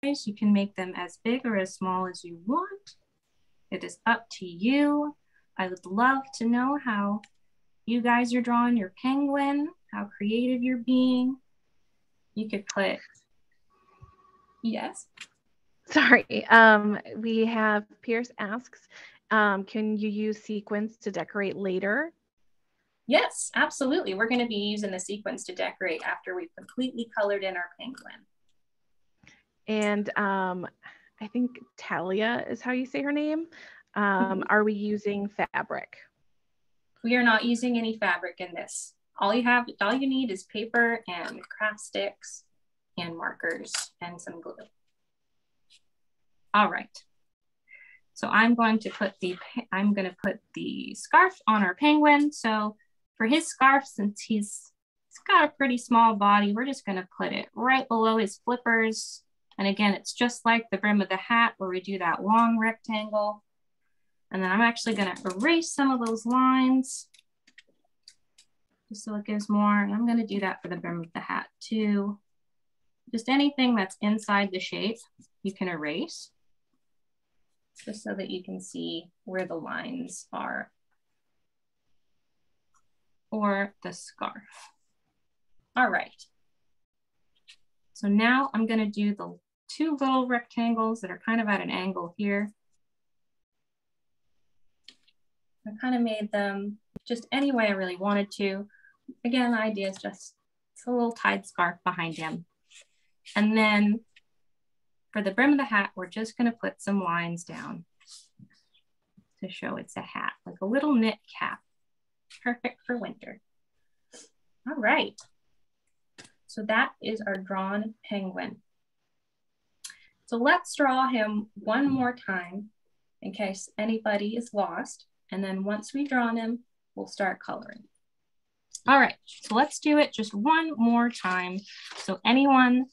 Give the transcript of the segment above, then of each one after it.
You can make them as big or as small as you want. It is up to you. I would love to know how you guys are drawing your penguin, how creative you're being. You could put, yes. Sorry, we have Pierce asks, can you use sequins to decorate later? Yes, absolutely. We're going to be using the sequins to decorate after we've completely colored in our penguin. And I think Talia is how you say her name. Are we using fabric? We are not using any fabric in this. All you need is paper and craft sticks and markers and some glue. All right. So I'm going to put the scarf on our penguin. So for his scarf, since he's got a pretty small body, we're just going to put it right below his flippers. And again, it's just like the brim of the hat where we do that long rectangle. And then I'm actually going to erase some of those lines just so it gives more. And I'm going to do that for the brim of the hat too. Just anything that's inside the shape, you can erase just so that you can see where the lines are for the scarf. All right. So now I'm going to do the two little rectangles that are kind of at an angle here. I kind of made them just any way I really wanted to. Again, the idea is just it's a little tied scarf behind him. And then for the brim of the hat, we're just going to put some lines down to show it's a hat, like a little knit cap. Perfect for winter. All right. So that is our drawn penguin. So let's draw him one more time in case anybody is lost. And then once we've drawn him, we'll start coloring. All right, so let's do it just one more time. So anyone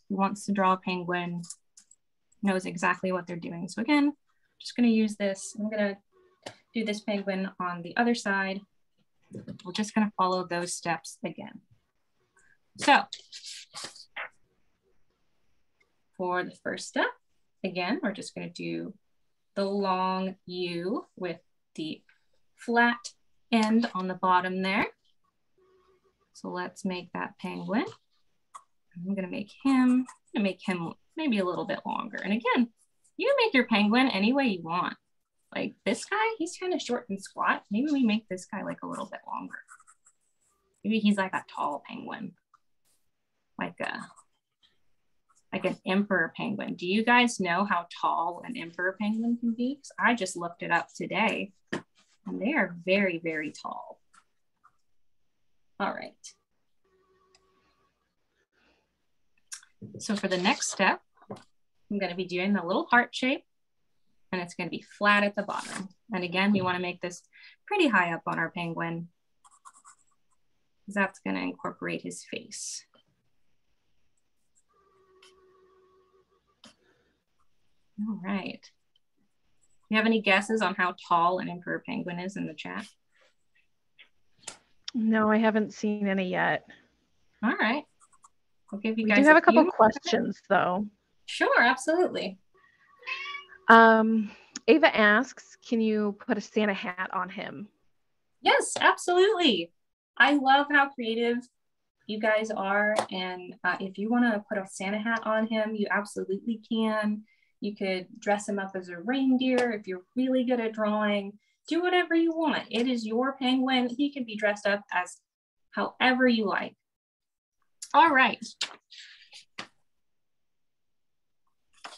who wants to draw a penguin knows exactly what they're doing. So again, I'm just gonna use this. I'm gonna do this penguin on the other side. We're just gonna follow those steps again. So for the first step, again, we're just gonna do the long U with the flat end on the bottom there. So let's make that penguin. I'm gonna make him maybe a little bit longer. And again, you can make your penguin any way you want. Like this guy, he's kind of short and squat. Maybe we make this guy like a little bit longer. Maybe he's like a tall penguin, like an emperor penguin. Do you guys know how tall an emperor penguin can be? Because I just looked it up today and they are very, very tall. All right. So for the next step, I'm going to be doing the little heart shape and it's going to be flat at the bottom. And again, we want to make this pretty high up on our penguin because that's going to incorporate his face. All right. Do you have any guesses on how tall an emperor penguin is in the chat? No, I haven't seen any yet. All right. I'll give you guys. We do have a couple questions though. Sure, absolutely. Ava asks, can you put a Santa hat on him? Yes, absolutely. I love how creative you guys are. And if you want to put a Santa hat on him, you absolutely can. You could dress him up as a reindeer if you're really good at drawing. Do whatever you want. It is your penguin. He can be dressed up as however you like. All right.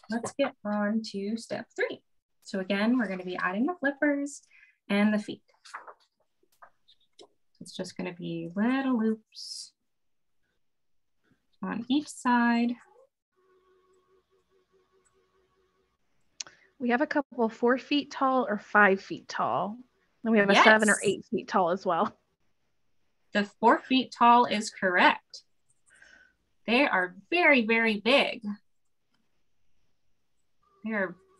Let's get on to step 3. So again, we're going to be adding the flippers and the feet. It's just going to be little loops on each side. We have a couple 4 feet tall or 5 feet tall. And we have a 7 or 8 feet tall as well. The 4 feet tall is correct. They are very, very big.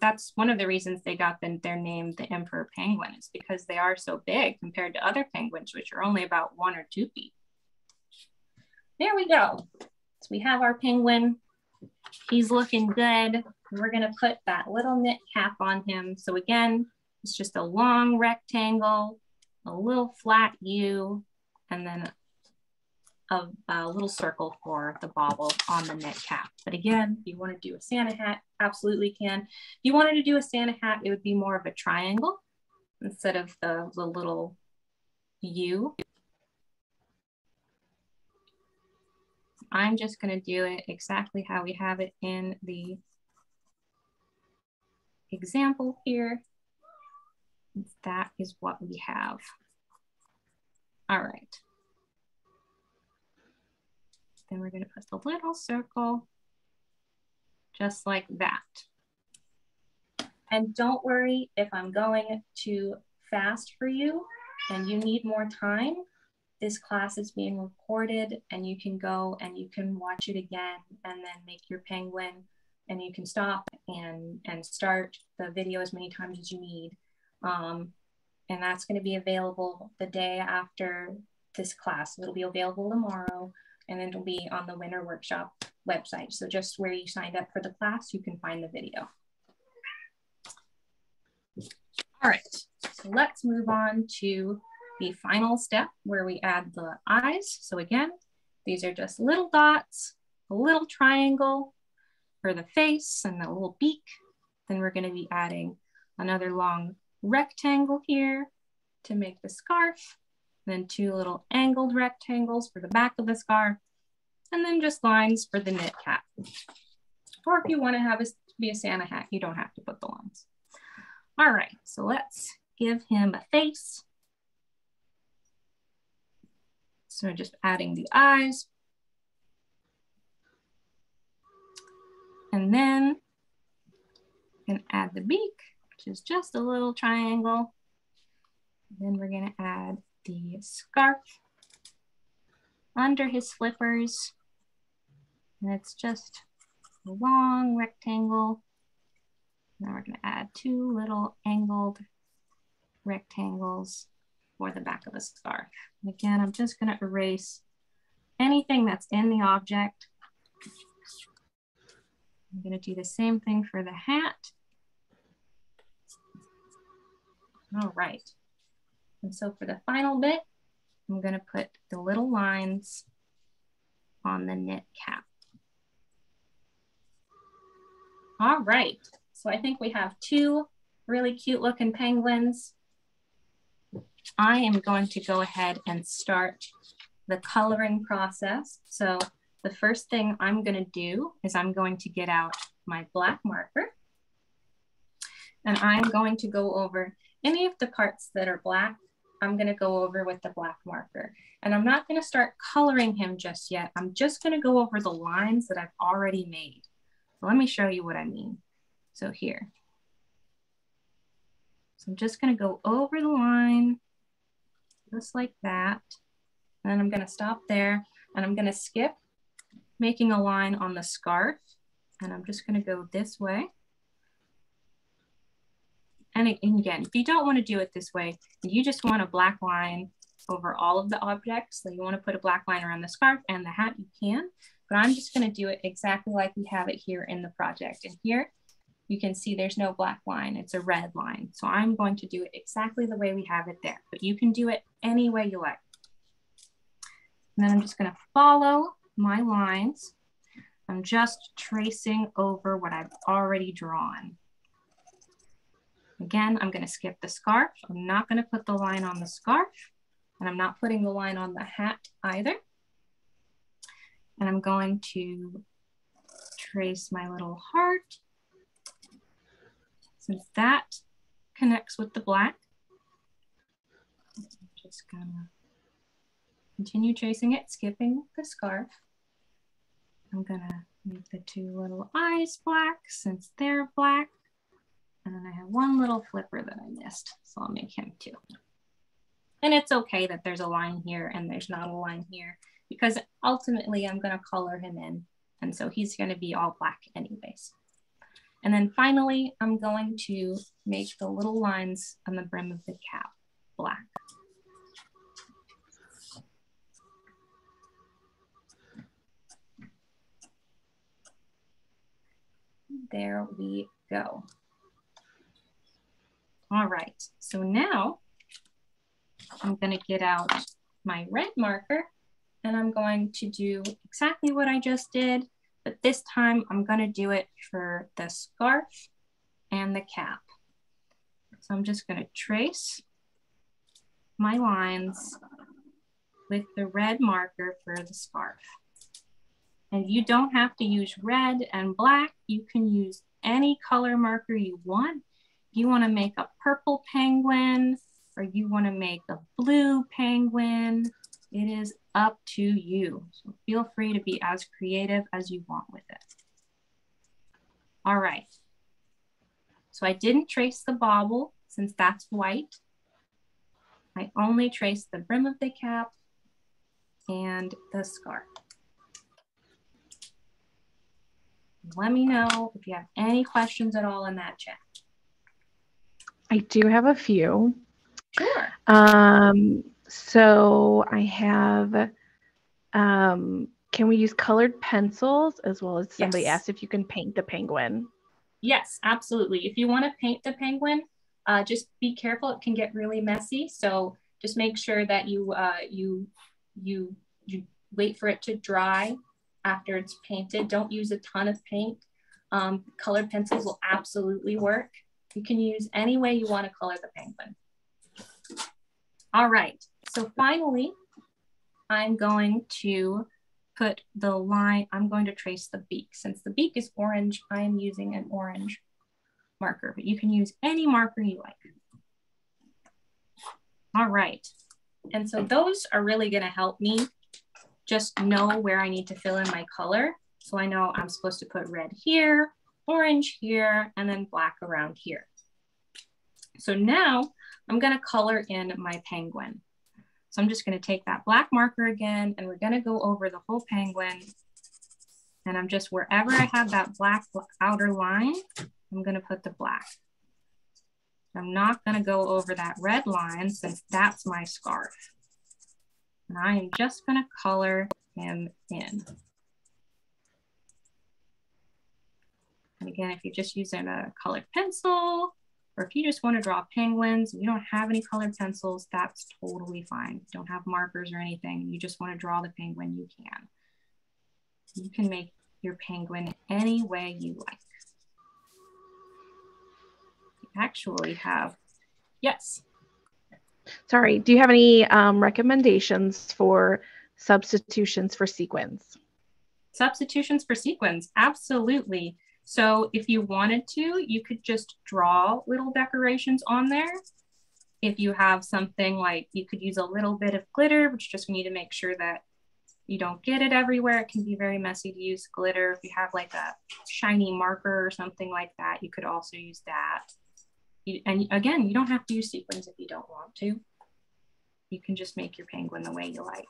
That's one of the reasons they got their name, the Emperor Penguin, is because they are so big compared to other penguins, which are only about 1 or 2 feet. There we go. So we have our penguin. He's looking good. We're gonna put that little knit cap on him. So again, it's just a long rectangle, a little flat U, and then a little circle for the bauble on the knit cap. But again, if you want to do a Santa hat, absolutely can. If you wanted to do a Santa hat, it would be more of a triangle instead of the little U. I'm just going to do it exactly how we have it in the example here. That is what we have. All right. Then we're going to put the little circle just like that. And don't worry if I'm going too fast for you and you need more time. This class is being recorded and you can go and you can watch it again and then make your penguin, and you can stop and start the video as many times as you need. And that's going to be available the day after this class. It'll be available tomorrow, and then it'll be on the Winter Workshop website. So just where you signed up for the class, you can find the video. All right, so let's move on to the final step where we add the eyes. So again, these are just little dots, a little triangle for the face and the little beak. Then we're going to be adding another long rectangle here to make the scarf, then two little angled rectangles for the back of the scarf, and then just lines for the knit cap. Or if you want to have it be a Santa hat, you don't have to put the lines. All right, so let's give him a face. So just adding the eyes. And then we can add the beak, which is just a little triangle. Then we're gonna add the scarf under his flippers. And it's just a long rectangle. Now we're gonna add two little angled rectangles for the back of the scarf. And again, I'm just gonna erase anything that's in the object. I'm gonna do the same thing for the hat. All right. And so for the final bit, I'm gonna put the little lines on the knit cap. All right, so I think we have two really cute looking penguins. I am going to go ahead and start the coloring process. So the first thing I'm gonna do is I'm going to get out my black marker, and I'm going to go over any of the parts that are black. I'm gonna go over with the black marker, and I'm not gonna start coloring him just yet. I'm just gonna go over the lines that I've already made. So let me show you what I mean. So here. So I'm just gonna go over the line, just like that. And then I'm gonna stop there, and I'm gonna skip making a line on the scarf. And I'm just gonna go this way. And again, if you don't wanna do it this way, you just want a black line over all of the objects. So you wanna put a black line around the scarf and the hat, you can. But I'm just gonna do it exactly like we have it here in the project. And here, you can see there's no black line, it's a red line. So I'm going to do it exactly the way we have it there, but you can do it any way you like. And then I'm just gonna follow my lines. I'm just tracing over what I've already drawn. Again, I'm gonna skip the scarf. I'm not gonna put the line on the scarf, and I'm not putting the line on the hat either. And I'm going to trace my little heart. Since that connects with the black, I'm just gonna continue tracing it, skipping the scarf. I'm gonna make the two little eyes black since they're black. And then I have one little flipper that I missed, so I'll make him too. And it's okay that there's a line here and there's not a line here, because ultimately I'm gonna color him in. And so he's gonna be all black anyways. And then finally, I'm going to make the little lines on the brim of the cap black. There we go. All right, so now I'm gonna get out my red marker and I'm going to do exactly what I just did, but this time I'm gonna do it for the scarf and the cap. So I'm just gonna trace my lines with the red marker for the scarf. And you don't have to use red and black. You can use any color marker you want. If you want to make a purple penguin or you want to make a blue penguin, it is up to you. So feel free to be as creative as you want with it. All right. So I didn't trace the bauble since that's white. I only traced the brim of the cap and the scarf. Let me know if you have any questions at all in that chat. I do have a few. Sure. So I have, can we use colored pencils, as well as somebody asked if you can paint the penguin? Yes, absolutely. If you want to paint the penguin, just be careful. It can get really messy. So just make sure that you wait for it to dry after it's painted. Don't use a ton of paint. Colored pencils will absolutely work. You can use any way you want to color the penguin. All right, so finally, I'm going to put the line, I'm going to trace the beak. Since the beak is orange, I'm using an orange marker, but you can use any marker you like. All right, and so those are really gonna help me just know where I need to fill in my color. So I know I'm supposed to put red here, orange here, and then black around here. So now I'm gonna color in my penguin. So I'm just gonna take that black marker again, and we're gonna go over the whole penguin. And I'm just, wherever I have that black outer line, I'm gonna put the black. I'm not gonna go over that red line since that's my scarf. And I am just gonna color him in. And again, if you're just using a colored pencil, or if you just want to draw penguins, and you don't have any colored pencils, that's totally fine. You don't have markers or anything, you just want to draw the penguin, you can. You can make your penguin any way you like. You actually have, yes. Sorry, do you have any recommendations for substitutions for sequins? Substitutions for sequins, absolutely. So if you wanted to, you could just draw little decorations on there. If you have something like, you could use a little bit of glitter, but you just need to make sure that you don't get it everywhere. It can be very messy to use glitter. If you have like a shiny marker or something like that, you could also use that. And again, you don't have to use sequins if you don't want to. You can just make your penguin the way you like.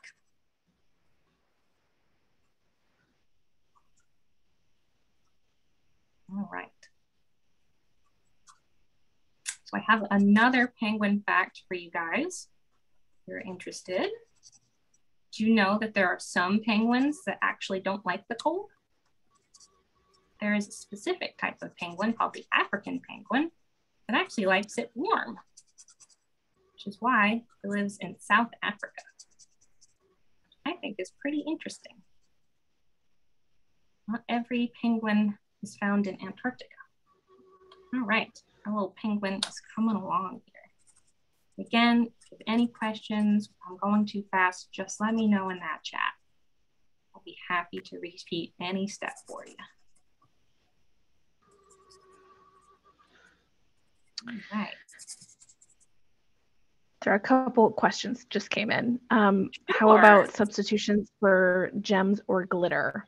All right. So I have another penguin fact for you guys if you're interested. Do you know that there are some penguins that actually don't like the cold? There is a specific type of penguin called the African penguin that actually likes it warm, which is why it lives in South Africa. I think is pretty interesting. Not every penguin is found in Antarctica. All right, our little penguin is coming along here. Again, if you have any questions, I'm going too fast, just let me know in that chat. I'll be happy to repeat any step for you. All right. There are a couple of questions just came in. How about substitutions for gems or glitter?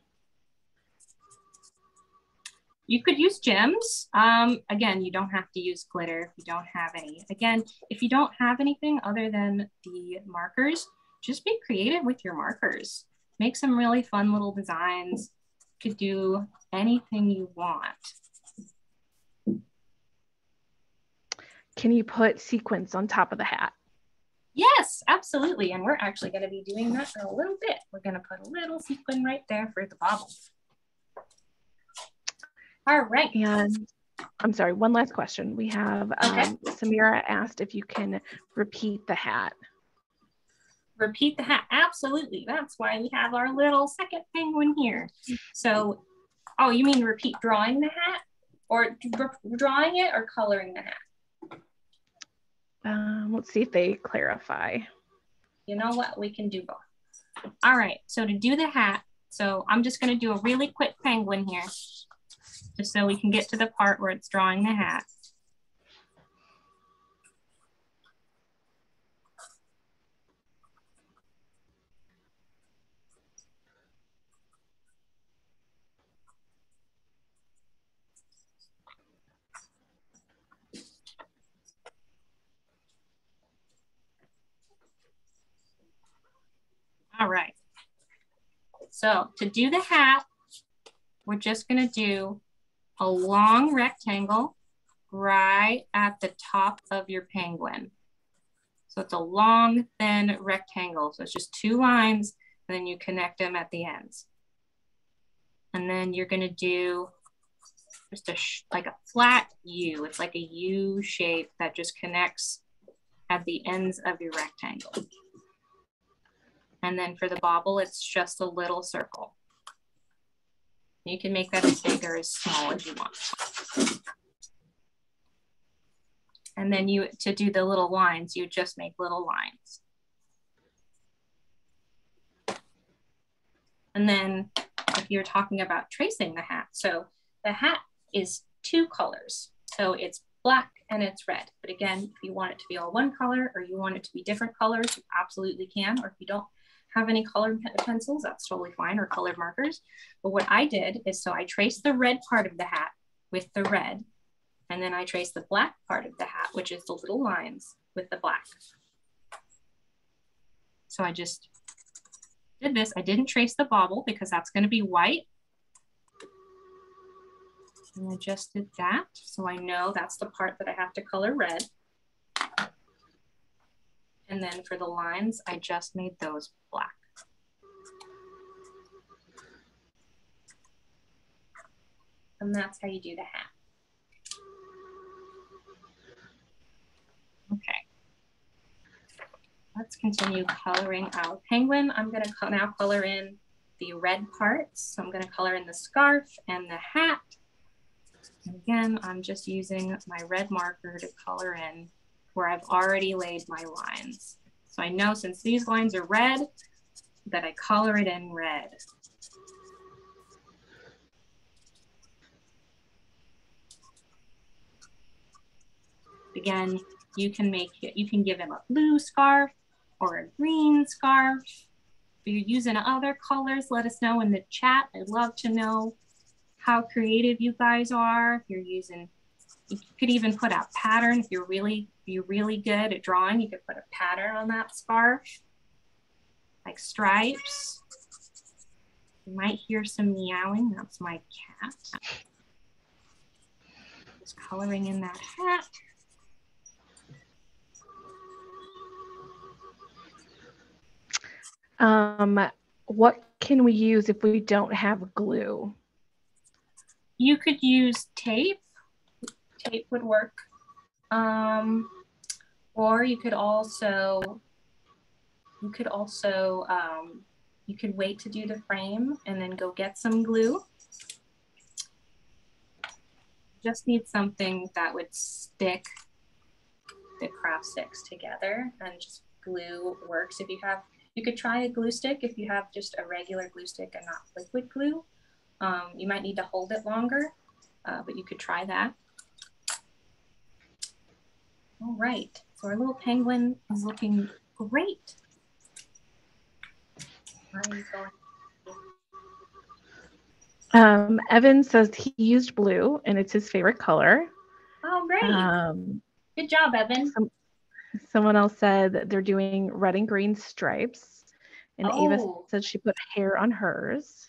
You could use gems. Again, you don't have to use glitter if you don't have any. Again, if you don't have anything other than the markers, just be creative with your markers. Make some really fun little designs. You could do anything you want. Can you put sequins on top of the hat? Yes, absolutely. And we're actually going to be doing that for a little bit. We're going to put a little sequin right there for the bauble. All right. And I'm sorry, one last question. We have Samira asked if you can repeat the hat. Repeat the hat. Absolutely. That's why we have our little second penguin here. So, oh, you mean repeat drawing the hat? Or drawing it or coloring the hat? Let's see if they clarify. You know what? We can do both. All right. So to do the hat, so I'm just going to do a really quick penguin here, just so we can get to the part where it's drawing the hat. All right. So to do the hat, we're just going to do a long rectangle right at the top of your penguin. So it's a long, thin rectangle. So it's just two lines, and then you connect them at the ends. And then you're going to do just like a flat U. It's like a U shape that just connects at the ends of your rectangle. And then for the bauble, it's just a little circle. You can make that as big or as small as you want. And then to do the little lines, you just make little lines. And then if you're talking about tracing the hat, so the hat is two colors. So it's black and it's red. But again, if you want it to be all one color or you want it to be different colors, you absolutely can. Or if you don't have any colored pencils, that's totally fine, or colored markers. But what I did is, so I traced the red part of the hat with the red, and then I traced the black part of the hat, which is the little lines, with the black. So I just did this. I didn't trace the bauble because that's going to be white. And I just did that. So I know that's the part that I have to color red. And then for the lines, I just made those black. And that's how you do the hat. Okay. Let's continue coloring our penguin. I'm going to now color in the red parts. So I'm going to color in the scarf and the hat. And again, I'm just using my red marker to color in where I've already laid my lines. So I know since these lines are red, that I color it in red. Again, you can give him a blue scarf or a green scarf. If you're using other colors, let us know in the chat. I'd love to know how creative you guys are. If you're using, you could even put a pattern. If you're really good at drawing, you could put a pattern on that scarf, like stripes. You might hear some meowing. That's my cat. Just coloring in that hat. What can we use if we don't have glue? You could use tape. Tape would work. Or you could also, you could wait to do the frame and then go get some glue. Just need something that would stick the craft sticks together, and just glue works. If you have, you could try a glue stick if you have just a regular glue stick and not liquid glue. You might need to hold it longer, but you could try that. All right, so our little penguin is looking great. Evan says he used blue and it's his favorite color. Oh, great. Good job, Evan. Someone else said that they're doing red and green stripes. And Ava said she put hair on hers.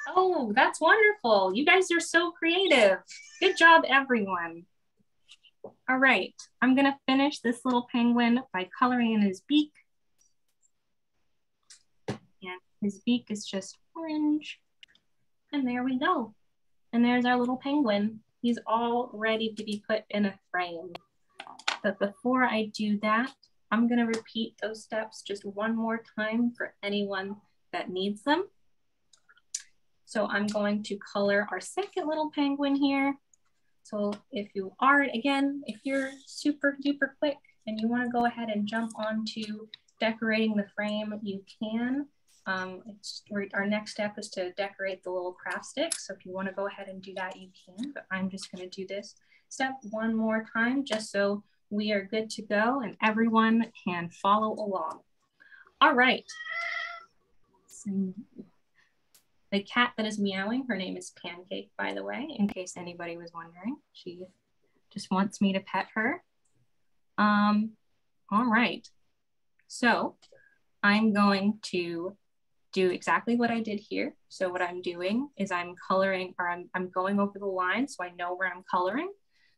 Oh, that's wonderful. You guys are so creative. Good job, everyone. All right, I'm gonna finish this little penguin by coloring in his beak. And his beak is just orange. And there we go. And there's our little penguin. He's all ready to be put in a frame. But before I do that, I'm gonna repeat those steps just one more time for anyone that needs them. So I'm going to color our second little penguin here. So if you are, again, if you're super duper quick and you wanna go ahead and jump onto decorating the frame, you can. Our next step is to decorate the little craft sticks. So if you want to go ahead and do that, you can, but I'm just going to do this step one more time just so we are good to go and everyone can follow along. All right. So the cat that is meowing, her name is Pancake, by the way, in case anybody was wondering. She just wants me to pet her. All right. So I'm going to do exactly what I did here. So what I'm doing is I'm coloring, or I'm going over the lines so I know where I'm coloring.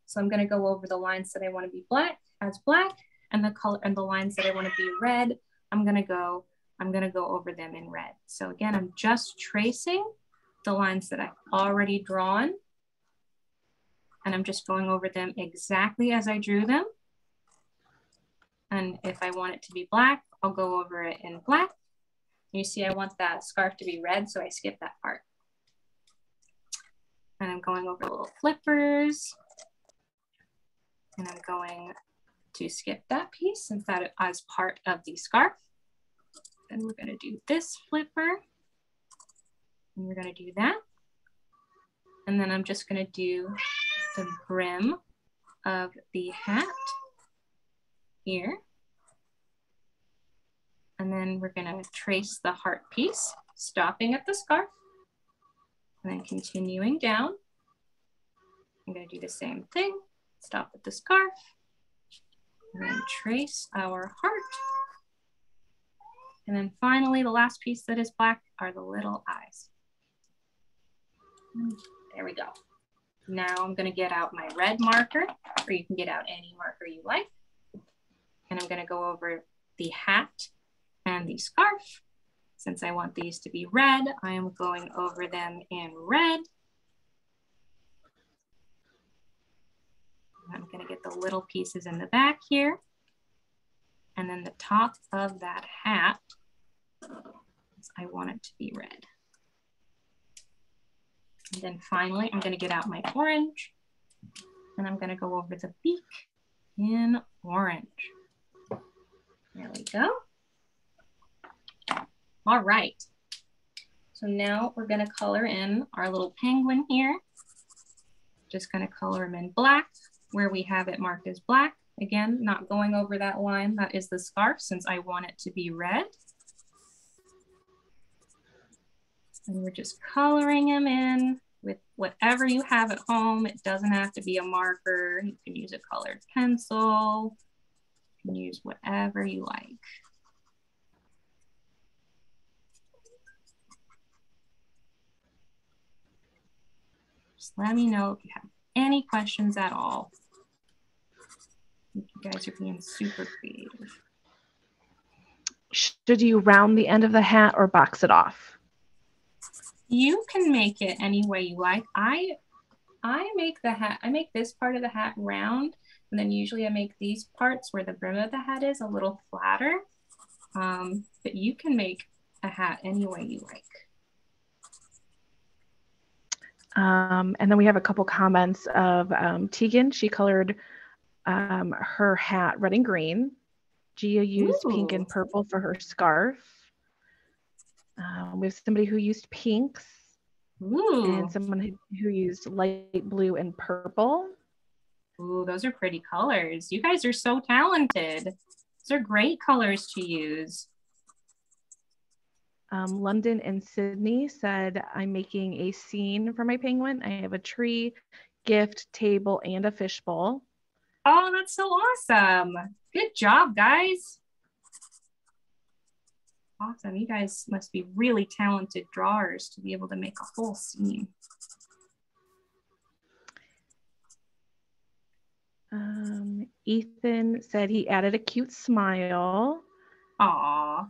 So I'm going to go over the lines that I want to be black as black, and the color and the lines that I want to be red. I'm going to go over them in red. So again, I'm just tracing the lines that I've already drawn, and I'm just going over them exactly as I drew them. And if I want it to be black, I'll go over it in black. You see, I want that scarf to be red, so I skip that part. And I'm going over little flippers. And I'm going to skip that piece since that is part of the scarf. Then we're gonna do this flipper. And we're gonna do that. And then I'm just gonna do the brim of the hat here. And then we're gonna trace the heart piece, stopping at the scarf, and then continuing down. I'm gonna do the same thing, stop at the scarf, and then trace our heart. And then finally, the last piece that is black are the little eyes. There we go. Now I'm gonna get out my red marker, or you can get out any marker you like. And I'm gonna go over the hat and the scarf. Since I want these to be red, I am going over them in red. I'm gonna get the little pieces in the back here. And then the top of that hat, I want it to be red. And then finally, I'm gonna get out my orange, and I'm gonna go over the beak in orange. There we go. All right, so now we're gonna color in our little penguin here. Just gonna color him in black where we have it marked as black. Again, not going over that line, that is the scarf since I want it to be red. And we're just coloring him in with whatever you have at home. It doesn't have to be a marker. You can use a colored pencil. You can use whatever you like. Just let me know if you have any questions at all. You guys are being super creative. Should you round the end of the hat or box it off? You can make it any way you like. I make the hat, I make this part of the hat round, and then usually I make these parts where the brim of the hat is a little flatter. But you can make a hat any way you like. And then we have a couple comments of Tegan. She colored her hat red and green. Gia used pink and purple for her scarf. We have somebody who used pinks. And someone who used light blue and purple. Ooh, those are pretty colors. You guys are so talented. Those are great colors to use. London and Sydney said, I'm making a scene for my penguin. I have a tree, gift, table, and a fishbowl. Oh, that's so awesome. Good job, guys. Awesome. You guys must be really talented drawers to be able to make a whole scene. Ethan said he added a cute smile. Aw.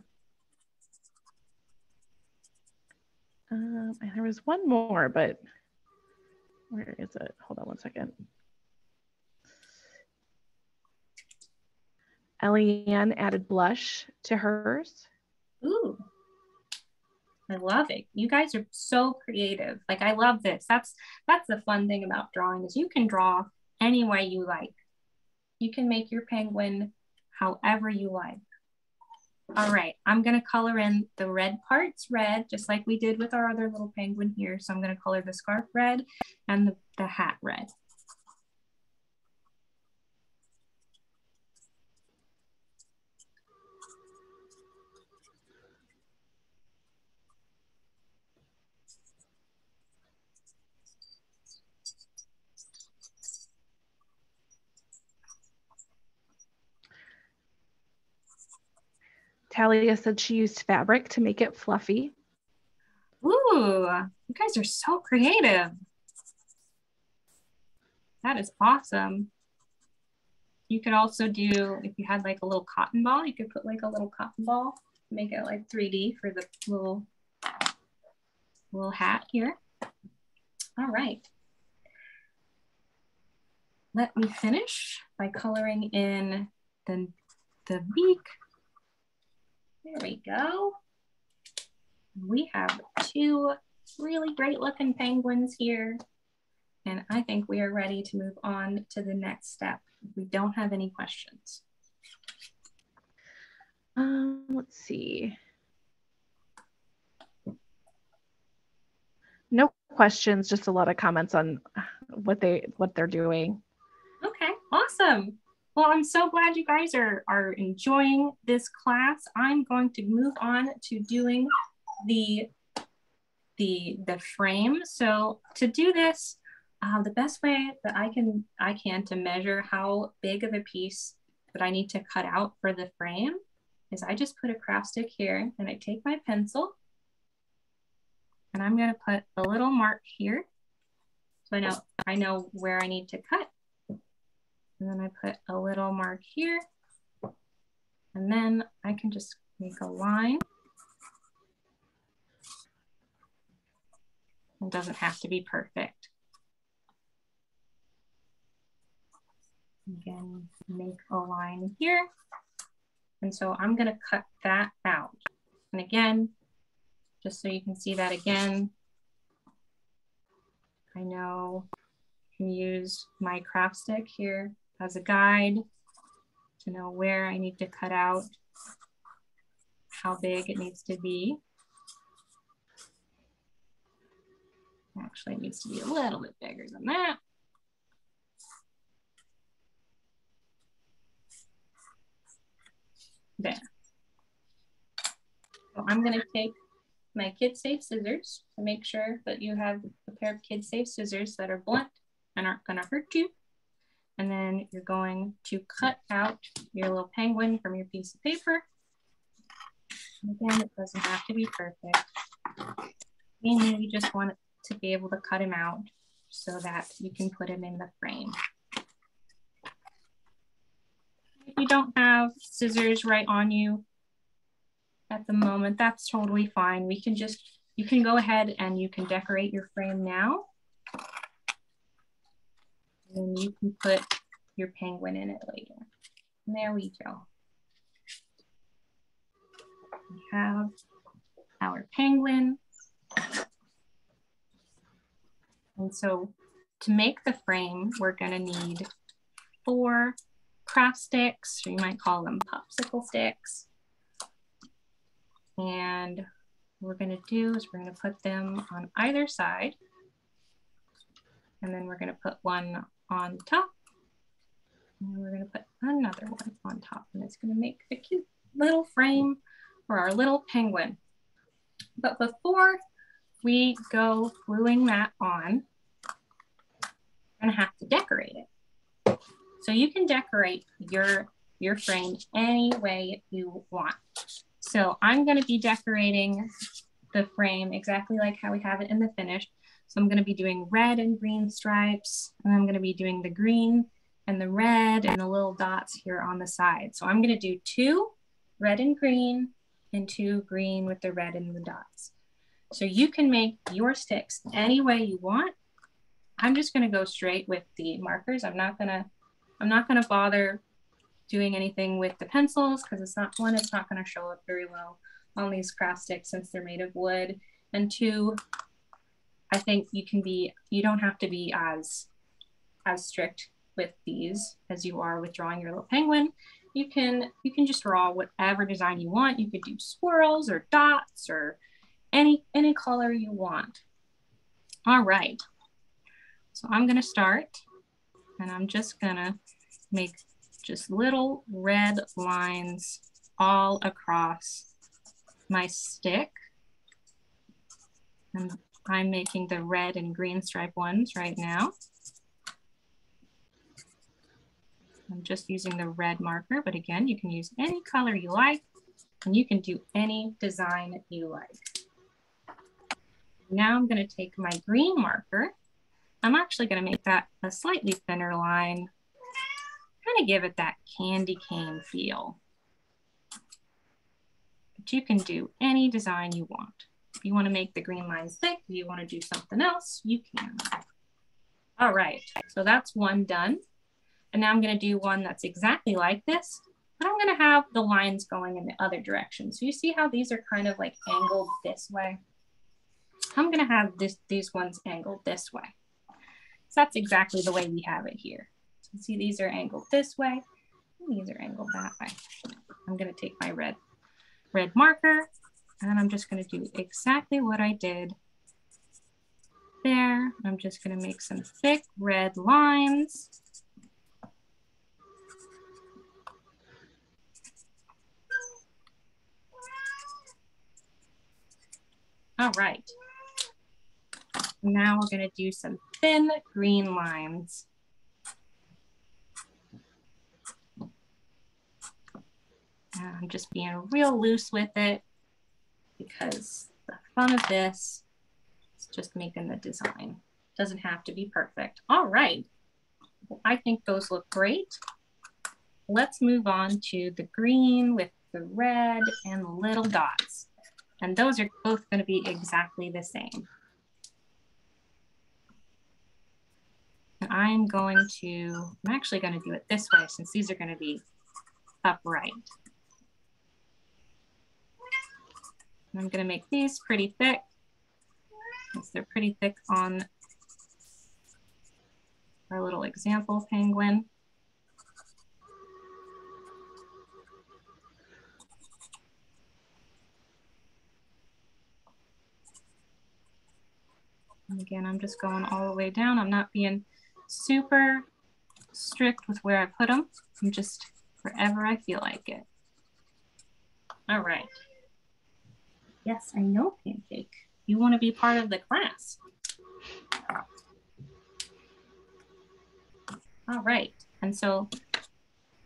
And there was one more, but Where is it? Hold on one second. Eliane added blush to hers. Ooh, I love it. You guys are so creative. Like, I love this. That's the fun thing about drawing is you can draw any way you like. You can make your penguin however you like. All right, I'm gonna color in the red parts red, just like we did with our other little penguin here. So I'm gonna color the scarf red and the hat red. Talia said she used fabric to make it fluffy. Ooh, you guys are so creative. That is awesome. You could also do, if you had like a little cotton ball, you could put like a little cotton ball, make it like 3D for the little hat here. All right. Let me finish by coloring in the beak. There we go. We have two really great looking penguins here. And I think we are ready to move on to the next step. We don't have any questions. Let's see. No questions, just a lot of comments on what they're doing. Okay, awesome. Well, I'm so glad you guys are enjoying this class. I'm going to move on to doing the frame. So to do this, the best way that I can to measure how big of a piece that I need to cut out for the frame is I just put a craft stick here and I take my pencil and I'm gonna put a little mark here. So I know where I need to cut. And then I put a little mark here. And then I can just make a line. It doesn't have to be perfect. Again, make a line here. And so I'm gonna cut that out. And again, just so you can see that again, I know I can use my craft stick here as a guide to know where I need to cut out, how big it needs to be. Actually, it needs to be a little bit bigger than that. There. So I'm going to take my kid safe scissors to make sure that you have a pair of kid safe scissors that are blunt and aren't going to hurt you. And then you're going to cut out your little penguin from your piece of paper. And again, it doesn't have to be perfect. Mainly, we just want to be able to cut him out so that you can put him in the frame. If you don't have scissors right on you at the moment, that's totally fine. You can go ahead and you can decorate your frame now. And then you can put your penguin in it later. And there we go. We have our penguin. And so to make the frame, we're gonna need 4 craft sticks, or you might call them popsicle sticks. And what we're gonna do is we're gonna put them on either side. And then we're gonna put one on top. And we're gonna put another one on top. And it's gonna make a cute little frame for our little penguin. But before we go gluing that on, we're gonna have to decorate it. So you can decorate your frame any way you want. So I'm gonna be decorating the frame exactly like how we have it in the finished. So I'm gonna be doing red and green stripes, and I'm gonna be doing the green and the red and the little dots here on the side. So I'm gonna do 2 red and green and 2 green with the red and the dots. So you can make your sticks any way you want. I'm just gonna go straight with the markers. I'm not gonna bother doing anything with the pencils because it's not gonna show up very well on these craft sticks since they're made of wood. And two, I think you don't have to be as strict with these as you are with drawing your little penguin. You can just draw whatever design you want. You could do swirls or dots or any color you want. All right, so I'm gonna start, and I'm just gonna make just little red lines all across my stick. And I'm making the red and green stripe ones right now. I'm just using the red marker, but again, you can use any color you like, and you can do any design you like. Now I'm gonna take my green marker. I'm actually gonna make that a slightly thinner line, kind of give it that candy cane feel. But you can do any design you want. If you wanna make the green lines thick, if you wanna do something else, you can. All right, so that's one done. And now I'm gonna do one that's exactly like this, but I'm gonna have the lines going in the other direction. So you see how these are kind of like angled this way? I'm gonna have these ones angled this way. So that's exactly the way we have it here. So see, these are angled this way, and these are angled that way. I'm gonna take my red marker, and I'm just gonna do exactly what I did there. I'm just gonna make some thick red lines. All right. Now we're gonna do some thin green lines. And I'm just being real loose with it because the fun of this is just making the design. It doesn't have to be perfect. All right, well, I think those look great. Let's move on to the green with the red and the little dots. And those are both gonna be exactly the same. And I'm actually gonna do it this way since these are gonna be upright. And I'm gonna make these pretty thick, since they're pretty thick on our little example penguin. And again, I'm just going all the way down. I'm not being super strict with where I put them. I'm just wherever I feel like it. All right. Yes, I know, Pancake. You want to be part of the class. All right. And so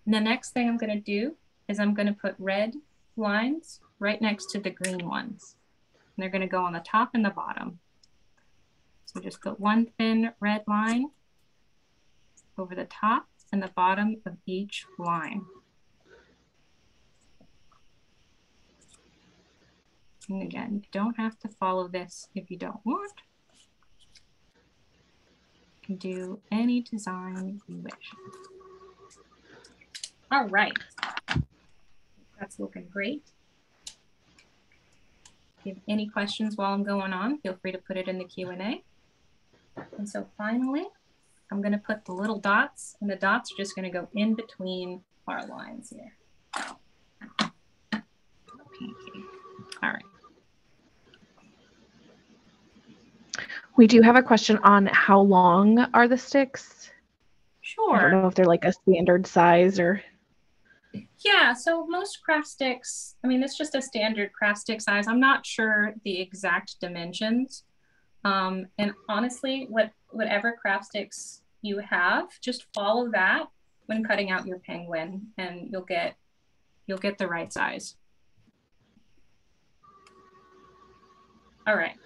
the next thing I'm going to do is I'm going to put red lines right next to the green ones. And they're going to go on the top and the bottom. So just put one thin red line over the top and the bottom of each line. And again, you don't have to follow this if you don't want. You can do any design you wish. All right, that's looking great. If you have any questions while I'm going on, feel free to put it in the Q&A. And so finally, I'm gonna put the little dots, and the dots are just gonna go in between our lines here. Okay. All right. We do have a question on how long are the sticks? Sure. I don't know if they're like a standard size or. Yeah, so most craft sticks, I mean, it's just a standard craft stick size. I'm not sure the exact dimensions. And honestly, whatever craft sticks you have, just follow that when cutting out your penguin, and you'll get the right size. All right.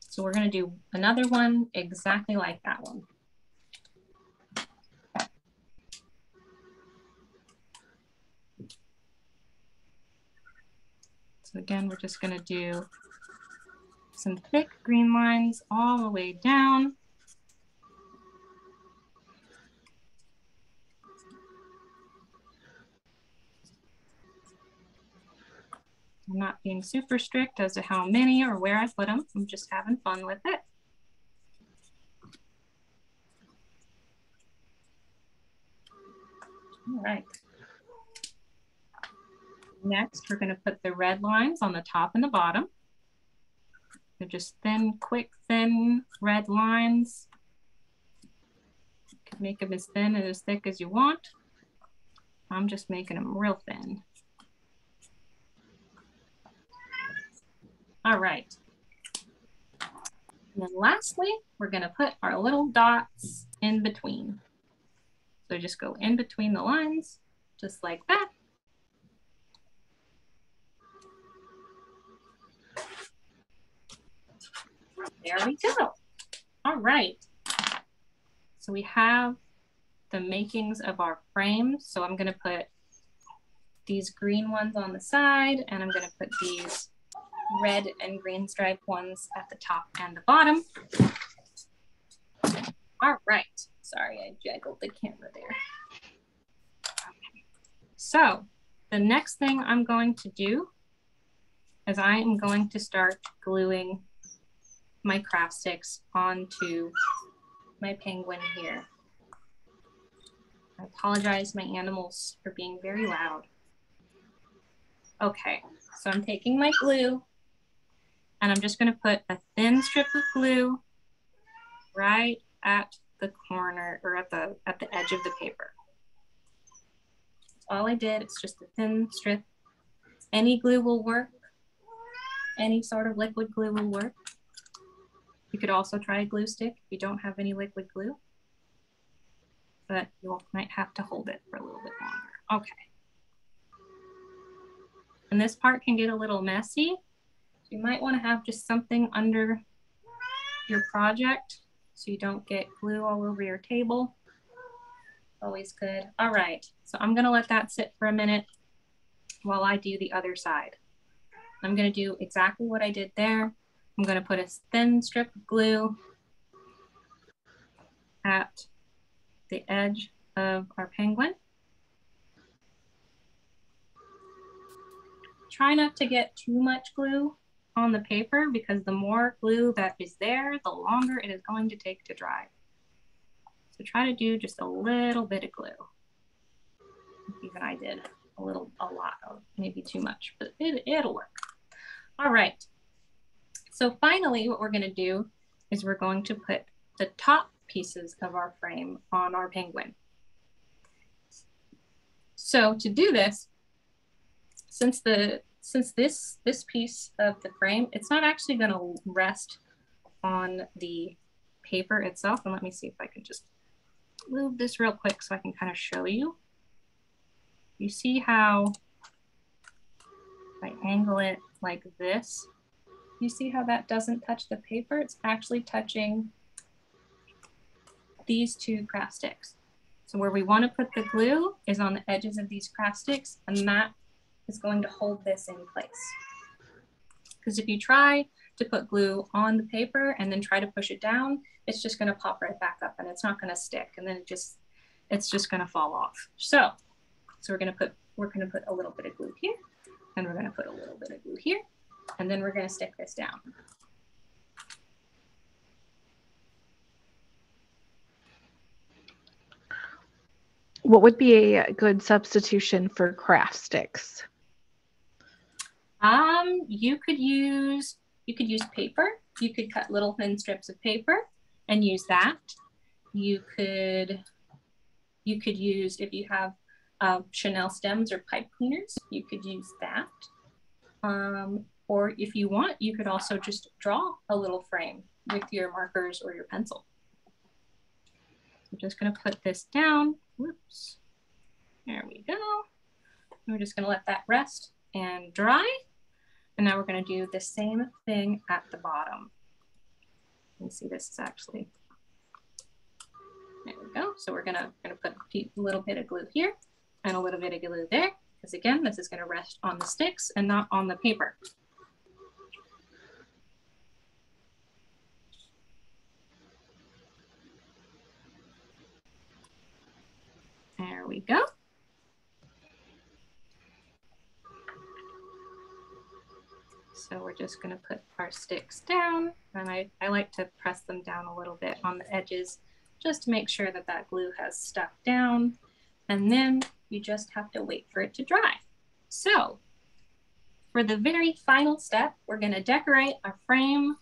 So we're gonna do another one exactly like that one. So again, we're just gonna do some thick green lines all the way down. I'm not being super strict as to how many or where I put them. I'm just having fun with it. All right. Next, we're going to put the red lines on the top and the bottom. They're just thin, quick, thin red lines. You can make them as thin and as thick as you want. I'm just making them real thin. All right. And then lastly, we're going to put our little dots in between. So just go in between the lines, just like that. There we go. All right. So we have the makings of our frames. So I'm going to put these green ones on the side, and I'm going to put these red and green striped ones at the top and the bottom. All right. Sorry, I jiggled the camera there. Okay. So the next thing I'm going to do is I am going to start gluing my craft sticks onto my penguin here. I apologize, my animals are being very loud. Okay, so I'm taking my glue and I'm just going to put a thin strip of glue right at the corner or at the edge of the paper. That's all I did. It's just a thin strip. Any glue will work. Any sort of liquid glue will work. You could also try a glue stick if you don't have any liquid glue, but you might have to hold it for a little bit longer. Okay. And this part can get a little messy. So you might want to have just something under your project so you don't get glue all over your table. Always good. All right, so I'm gonna let that sit for a minute while I do the other side. I'm gonna do exactly what I did there. I'm gonna put a thin strip of glue at the edge of our penguin. Try not to get too much glue on the paper because the more glue that is there, the longer it is going to take to dry. So try to do just a little bit of glue. Even I did a lot of, maybe too much, but it'll work. All right. So finally, what we're going to do is we're going to put the top pieces of our frame on our penguin. So to do this, since this piece of the frame, it's not actually going to rest on the paper itself. And let me see if I can just move this real quick so I can kind of show you. You see how if I angle it like this, you see how that doesn't touch the paper? It's actually touching these two craft sticks. So where we want to put the glue is on the edges of these craft sticks, and that is going to hold this in place. Because if you try to put glue on the paper and then try to push it down, it's just going to pop right back up and it's not going to stick, and then it's just going to fall off. So we're going to put a little bit of glue here, and we're going to put a little bit of glue here, and then we're going to stick this down. What would be a good substitution for craft sticks? You could use paper. You could cut little thin strips of paper and use that. You could use, if you have Chanel stems or pipe cleaners, you could use that. Or if you want, you could also just draw a little frame with your markers or your pencil. I'm just going to put this down. Whoops. There we go. We're just going to let that rest and dry. And now we're going to do the same thing at the bottom. You can see this is actually, there we go. So we're going to put a little bit of glue here and a little bit of glue there, because again, this is going to rest on the sticks and not on the paper. we go. So we're just going to put our sticks down, and I like to press them down a little bit on the edges just to make sure that that glue has stuck down. And then you just have to wait for it to dry. So for the very final step, we're going to decorate our frame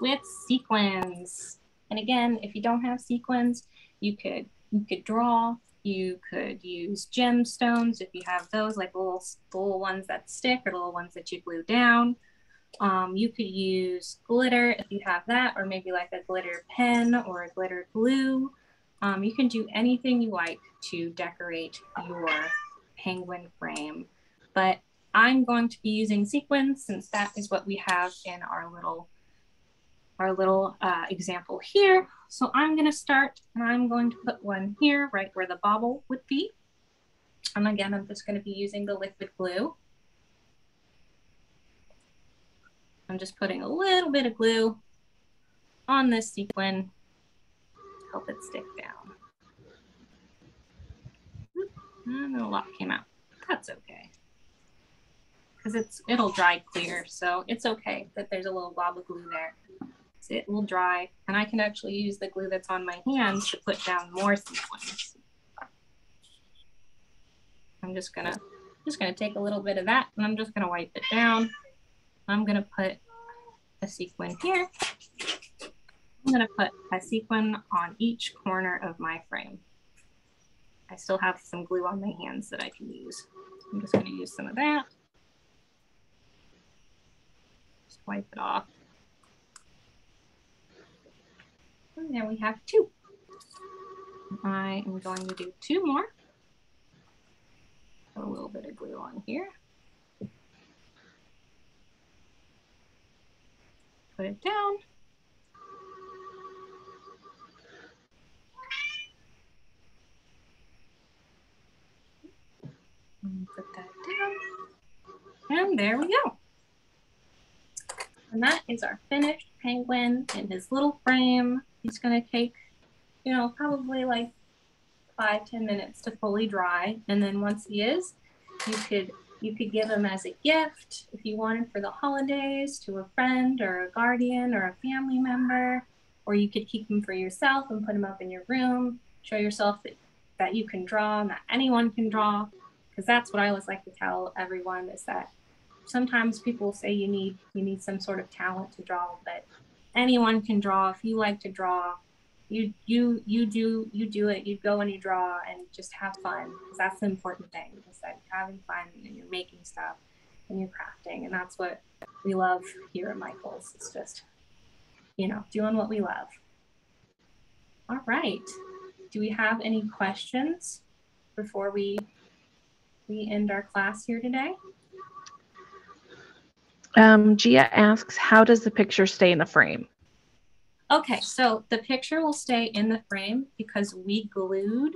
with sequins. And again, if you don't have sequins, you could draw. You could use gemstones if you have those, like the little ones that stick or the little ones that you glue down. You could use glitter if you have that, or maybe like a glitter pen or a glitter glue. You can do anything you like to decorate your penguin frame. But I'm going to be using sequins since that is what we have in our little example here. So I'm going to start, and I'm going to put one here right where the bobble would be. And again, I'm just going to be using the liquid glue. I'm just putting a little bit of glue on this sequin to help it stick down. And a lot came out. That's okay, because it'll dry clear, so it's okay that there's a little blob of glue there. It will dry, and I can actually use the glue that's on my hands to put down more sequins. I'm just gonna take a little bit of that, and I'm just gonna wipe it down. I'm gonna put a sequin here. I'm gonna put a sequin on each corner of my frame. I still have some glue on my hands that I can use. I'm just gonna use some of that. Just wipe it off. And there we have two. I am going to do two more. Put a little bit of glue on here. Put it down. And put that down. And there we go. And that is our finished penguin in his little frame. He's going to take, probably like 5-10 minutes to fully dry. And then once he is, you could give him as a gift if you wanted for the holidays to a friend or a guardian or a family member, or you could keep him for yourself and put him up in your room. Show yourself that you can draw and that anyone can draw, because that's what I always like to tell everyone, is that sometimes people say you need some sort of talent to draw, but anyone can draw. If you like to draw, you do it. You go and you draw and just have fun, because that's the important thing, is that you're having fun and you're making stuff and you're crafting, and that's what we love here at Michael's. It's just, doing what we love. All right. Do we have any questions before we end our class here today? Gia asks, how does the picture stay in the frame? Okay, so the picture will stay in the frame because we glued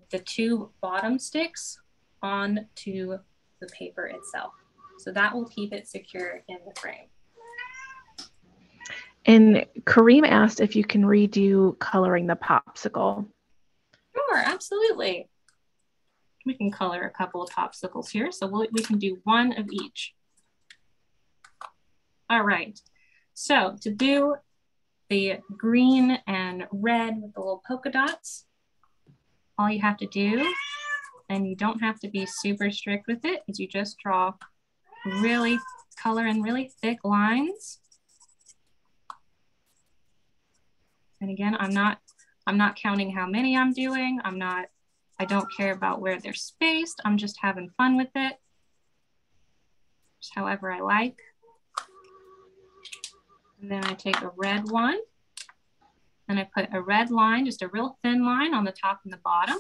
the two bottom sticks onto the paper itself. So that will keep it secure in the frame. And Kareem asked if you can redo coloring the popsicle. Sure, absolutely. We can color a couple of popsicles here. So we can do one of each. All right. So to do the green and red with the little polka dots, all you have to do, and you don't have to be super strict with it, is you just color in really thick lines. And again, I'm not counting how many I'm doing. I don't care about where they're spaced. I'm just having fun with it, just however I like. And then I take a red one and I put a red line, just a real thin line on the top and the bottom.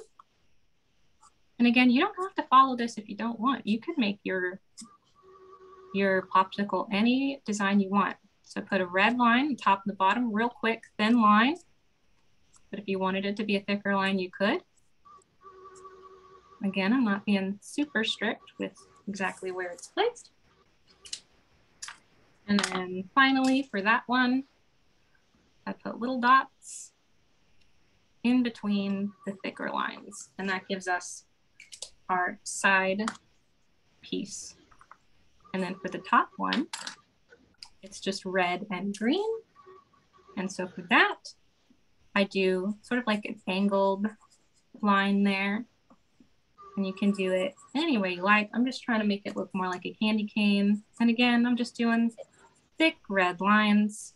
And again, you don't have to follow this if you don't want. You could make your popsicle any design you want. So put a red line on the top and the bottom, real quick, thin line. But if you wanted it to be a thicker line, you could. Again, I'm not being super strict with exactly where it's placed. And then finally, for that one, I put little dots in between the thicker lines. And that gives us our side piece. And then for the top one, it's just red and green. And so for that, I do sort of like an angled line there. And you can do it any way you like. I'm just trying to make it look more like a candy cane. And again, I'm just doing thick red lines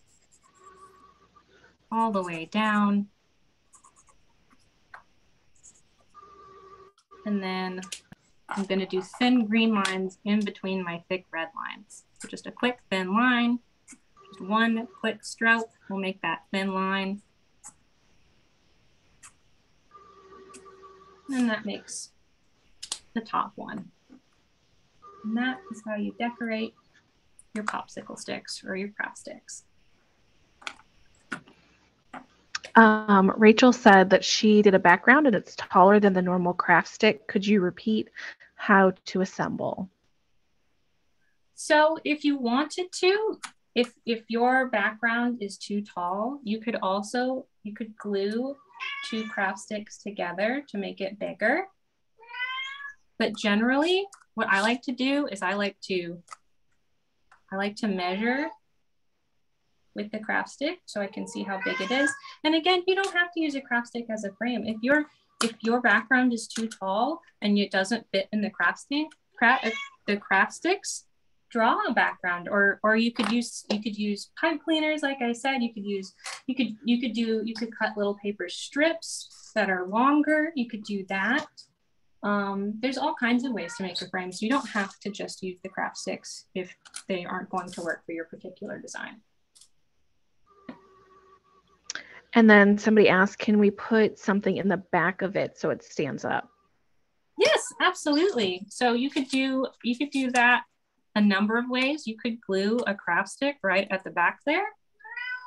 all the way down. And then I'm going to do thin green lines in between my thick red lines. So just a quick thin line, just one quick stroke will make that thin line. And that makes the top one. And that is how you decorate your popsicle sticks or your craft sticks. Rachel said that she did a background and it's taller than the normal craft stick. Could you repeat how to assemble? So if you wanted to, if your background is too tall, you could glue two craft sticks together to make it bigger. But generally, what I like to do is I like to measure with the craft stick so I can see how big it is. And again, you don't have to use a craft stick as a frame. If your background is too tall and it doesn't fit in the craft sticks, draw a background, or you could use pipe cleaners. Like I said, you could cut little paper strips that are longer. You could do that. There's all kinds of ways to make a frame. So you don't have to just use the craft sticks if they aren't going to work for your particular design. And then somebody asked, can we put something in the back of it so it stands up? Yes, absolutely. So you could do that a number of ways. You could glue a craft stick right at the back there,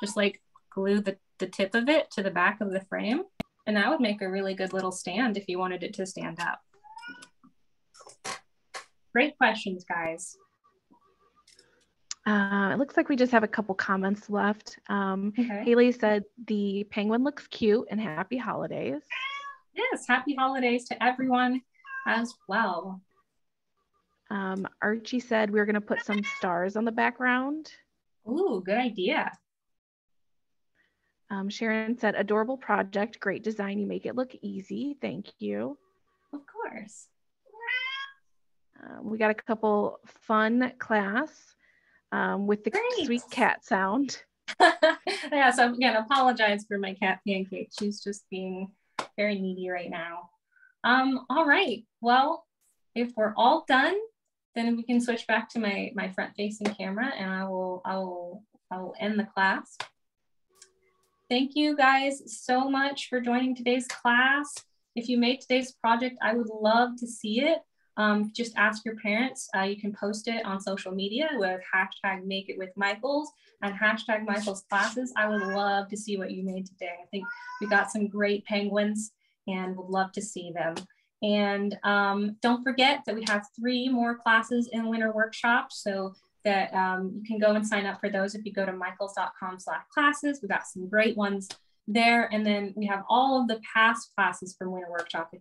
just like glue the tip of it to the back of the frame. And that would make a really good little stand if you wanted it to stand up. Great questions, guys. It looks like we just have a couple comments left. Okay. Haley said the penguin looks cute and happy holidays. Yes, happy holidays to everyone as well. Archie said we're going to put some stars on the background. Ooh, good idea. Sharon said adorable project, great design. You make it look easy. Thank you. Of course. We got a couple fun class with the sweet cat sound. Yeah, so again, apologize for my cat Pancake. She's just being very needy right now. All right, well, if we're all done, then we can switch back to my front facing camera and I will end the class. Thank you guys so much for joining today's class. If you made today's project, I would love to see it. Just ask your parents. You can post it on social media with #MakeItWithMichaels and #MichaelsClasses. I would love to see what you made today. I think we got some great penguins and would love to see them. And don't forget that we have 3 more classes in winter workshops, so that you can go and sign up for those if you go to michaels.com/classes. We got some great ones there. And then we have all of the past classes from winter workshop.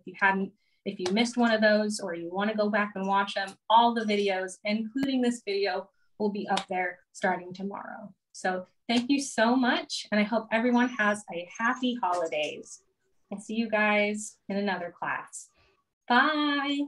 If you missed one of those or you want to go back and watch them, all the videos, including this video, will be up there starting tomorrow. So thank you so much. And I hope everyone has a happy holidays. I'll see you guys in another class. Bye.